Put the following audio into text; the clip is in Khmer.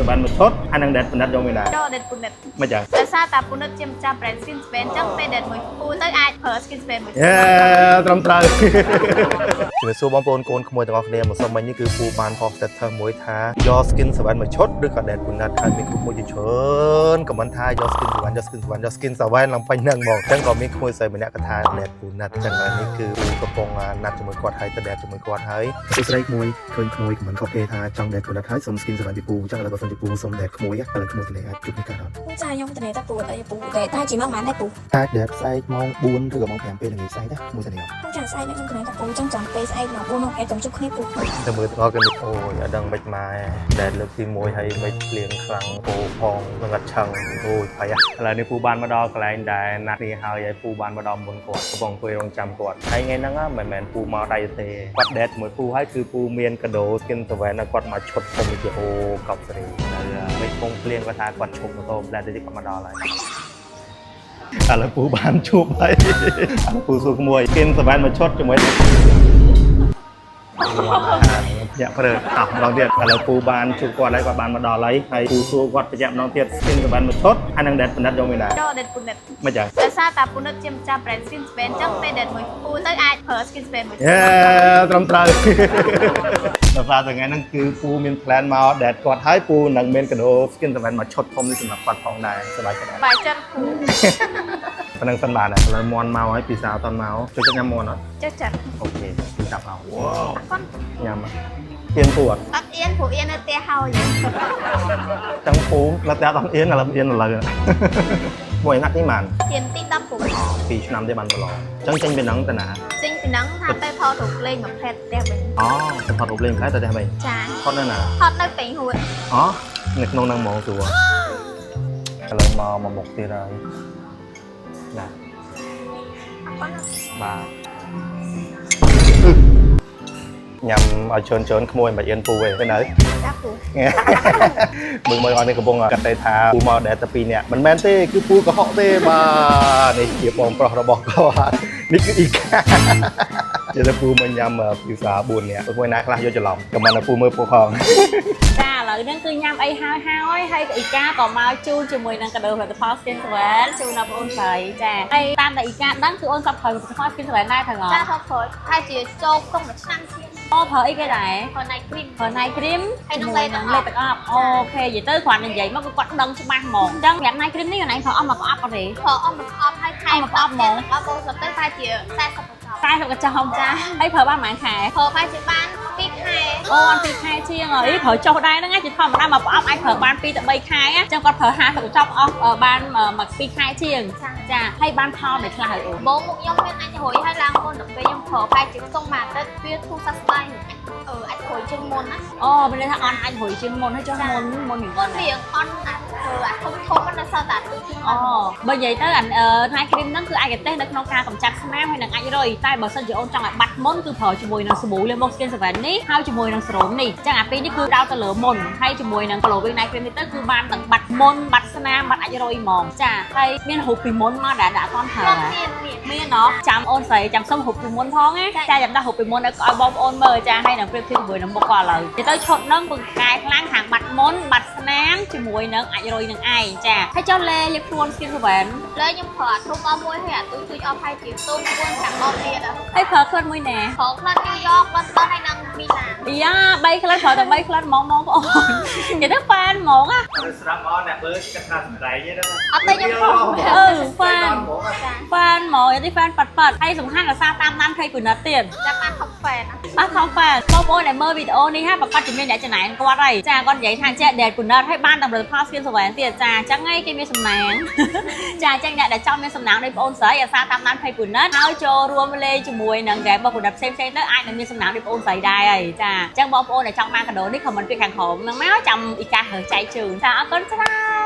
វ៉ាន់មួយឈុតហើយនឹងដេតពុនិតយកមានដែរចូលដេតពុនិតមិនចឹងដោយសារតែពុនិតជាម្ចាស់ brand skin span ចឹងពេលដេតមួយពូទៅអាចប្រើ skin span មួយត្រឹមត្រូវជំរាបសួរបងប្អូនកូនក្មួយទាំងអស់គ្នាមកសុំមិញនេះគឺពូបានផុស status មួយថាយក skin 7មួយឈុតឬក៏ date ពុនិតហើយមានគ្រូមួយជាច្រើនខមមិនថាយក skin 7យក skin 7យក skin 7ឡើងពេញហ្នឹងហ្មងអញ្ចឹងក៏មានក្មួយស្រីម្នាក់គាត់ថា date ពុនិតអញ្ចឹងនេះគឺពូកំពុងណាត់ជាមួយគាត់ហើយទៅ date ជាមួយគាត់ហើយស្រីក្មួយឃើញក្មួយខមមិនខុសគេថាចង់ date ពុនិតហើយសុំ skin 7ពីពូអញ្ចឹងឥឡូវបើសិនជាពូសុំ date ក្មួយឥឡូវក្មួយទៅលេងអាចជួបគ្នាកើតអត់ចាខ្ញុំទៅលេងតែពូអីពូតែជាមកម៉ានដែរពូតែ date ស្អែកម៉ោង4ឬក៏ម៉ោង5ពេលល្ងាចស្អែកដែរមួយទៅនេះពូចាស្អែកខ្ញុំទៅលេងតែពូចឹងចាំពេលស្អែកមកពូមកអែចាំជួបគ្នាពូទៅមើលទាំងអស់គ្នាអូយអត់ដឹងមិនម៉ែតែលើកទី1ហើយមិនភ្លៀងខ្លាំងពោផងនឹងអត់ឆឹងអូយប្រយឥឡូវនេះពូបានមកដល់កន្លែងដែលណាត់នេះហើយពូបានមកដល់មុនគាត់កំពុងអង្គុយរងចាំគាត់ហើយថ្ងៃហ្នឹងមិនមែនពូមកដៃទេគាត់ដេតជាមួយពូហើយគឺពូមានកាដូ skin 7ឲ្យគាត់មកឈុតខ្ញុំជាអូកប់សេរីនៅមិនពងភ្លៀងគាត់ថាគាត់ឈប់ម៉ូតូតែតិចគាត់មកដល់ហើយឥឡូវពូបានជួបហើយពូសួរក្មួយ skin 7មកឈុតជាមួយញាក់ព្រឹកអស់ម្ដងទៀតឥឡូវពូបានជួបគាត់ហើយគាត់បានមកដល់ហើយពូសួរគាត់ប្រញាប់ម្ដងទៀត skin 7មួយឈុតហើយនឹង date ពុនិតយកមានដែរចូលដេតពុនិតមិនចឹងដោយសារតែពុនិតជាម្ចាស់ brand skin span ចឹងពេលដេតមួយពូទៅអាចប្រើ skin span មួយត្រឹមត្រូវដល់សារថ្ងៃហ្នឹងគឺពូមាន plan មក date គាត់ហើយពូនឹងមានកាដូ skin 7មកឈុតធំនេះសម្រាប់គាត់ផងដែរសប្បាយចិត្តបាយចិត្តពូប៉ុណ្្នឹងសិនបានឥឡូវមន់មកហើយពីសាអត់តន់មកជួយញ៉ាំមន់អត់ចិត្តអូខេពីចាប់មកវ៉ាវញ៉ាំអៀនពូអត់អៀនព្រោះអៀននៅផ្ទះហើយចឹងពូនៅផ្ទះអត់អៀនឥឡូវអៀនឥឡូវមួយណាត់នេះបានអៀនទី10ពូ2ឆ្នាំទេបានប្រឡងចឹងចេញពីហ្នឹងទៅណាចេញពីហ្នឹងថាទៅថតរូបលេងមួយផ្លែផ្ទះវិញអូទៅថតរូបលេងផ្លែទៅផ្ទះវិញចាថតនៅណាថតនៅពេញហួតអូនៅក្នុងហ្នឹងហ្មងស្រួលឥឡូវមកមុខទៀតហើយណាបាទញ៉ាំឲ្យច្រើនក្មួយមិនអៀនពូទេនៅចាពូមើលអត់នេះកំពុងកាត់តែថាពូមកដែរតែ2នាក់មិនមែនទេគឺពូកុហកទេបាទនេះជាបងប្រុសរបស់គាត់នេះគឺអ៊ីកាជាតែពូមកញ៉ាំភាសា4នាក់មួយណាខ្លះយកច្រឡំក៏មិនថាពូមើលពូផងចាឥឡូវហ្នឹងគឺញ៉ាំអីហើយហើយអ៊ីកាក៏មកជូនជាមួយនឹងកាដូផលិតផល Skin 7ជូនដល់បងអូនស្រីចាហើយតាមតែអ៊ីកាដឹងគឺអូនសពប្រើផលិតផល Skin 7ដែរហ្នឹងចាសពប្រើហើយជាចូលក្នុងមួយឆ្នាំជាងអូប្រើអីគេដែរប្រើ night cream ហើយនឹងលេទឹកអប់អូខេនិយាយទៅគ្រាន់តែនិយាយមកគឺគាត់ដឹងច្បាស់ហ្មងអញ្ចឹងប្រាប់ night cream នេះខ្លួនឯងប្រើអស់មកប្រអប់អត់ទេប្រើអស់មកប្រអប់ហើយថែមប្រអប់ហ្មងអត់អូនសុទ្ធទៅតែជា40កញ្ចប់ចាហើយប្រើបានប្រហែលខែប្រើបែរជាបាន2ខែអូអត់2ខែជាងអីប្រើចុះដែរហ្នឹងជាធម្មតាមកប្រអប់អាចប្រើបាន2ទៅ3ខែអញ្ចឹងគាត់ប្រើ50កញ្ចប់អស់បានមក2ខែជាងចាហើយបានផលមិនខ្លះហើយអូបងមុខខ្ញុំមានអាចរួយហើយឡើងមុនដល់ពេលខ្ញុំប្រើបែរជាខ្ទង់មួយអាទិត្យវាធូរសះស្បើយអាចរួយជាងមុនណាអូមានន័យថាអន់អាចរួយជាងមុនហើយចុះមុនវាអន់អាធំហ្នឹងនៅសល់តែ2ជាងអូបើនិយាយទៅថ្ងៃគ្រីមហ្នឹងគឺអាចទេសនៅក្នុងការកម្ចាត់ស្នាមហើយនឹងអាចរុយតែបើសិនជាអូនចង់ឲ្យបាត់មុនគឺប្រើជាមួយនឹងសាប៊ូលាងមុខ Skin 7នេះហើយជាមួយនឹងសេរ៉ូមនេះអញ្ចឹងអាពីរនេះគឺដោតទៅលើមុនហើយជាមួយនឹង glowing night cream នេះទៅគឺបានទាំងបាត់មុនបាត់ស្នាមបាត់អាចរុយហ្មងចាហើយមានរូបពីមុនមកដែលដាក់អត់ប្រើមានណោះចាំអូនស្រីចាំសុំរូបពីមុនផងណាចាចាំដាក់រូបពីមុនឲ្យបងប្អូនមើលចាហើយនឹងប្រៀបធៀបជាមួយនឹងមុខគាត់ឥឡូវទៅឈុតហ្នឹងគឺកែខ្លាំងខាងបាត់មុនបាត់ស្នាមជាមួយនឹងអាចរុយនឹងឯងចាហើយចុះលេខ្លួន Skin 7លេខ្ញុំប្រើអាធំអស់មួយហើយអាទូចអស់ហើយជាទូ4 5ដបទៀតហើយប្រើក្លិនមួយណាប្រើក្លិនញូវយ៉កបាត់ហើយនឹងមីឡាយ៉ា3ក្លិនប្រើតែ3ក្លិនហ្មងបងប្អូននិយាយទៅហ្វានហ្មងណាស្រាប់អស់អ្នកមើលគិតថាសម្ដែងទេណាអត់ទេខ្ញុំផងហ្វានហ្មងនិយាយទៅហ្វានប៉ាត់ហើយសំខាន់រសារតាមដានភ័យគុណិតទៀតចាំបានខំហ្វានបាទខំហ្វានបងប្អូនដែលមើលវីដេអូនេះហើយប្រកាសជាមានអ្នកចំណាយគាត់ហើយចាគាត់និយាយថាចេះដេតគុណិតហើយបានតែផលិតផល Skin 7ទៀតចាអញ្ចឹងឯងគេមានសំណាងចាអញ្ចឹងអ្នកដែលចង់មានសំណាងដោយបងអូនស្រីអាសាតាមដានភ័យគុណិតហើយចូលរួមលេងជាមួយនឹងតែបងគុណិតផ្សេងៗទៅអាចនឹងមានសំណាងដោយបងអូនស្រីដែរហើយចាអញ្ចឹងបងប្អូនដែលចង់បានកាដូនេះខមមិនពីខាងក្រោមហ្នឹងមកចាំអ៊ីការើចែកជូនចាអរគុណច្រើន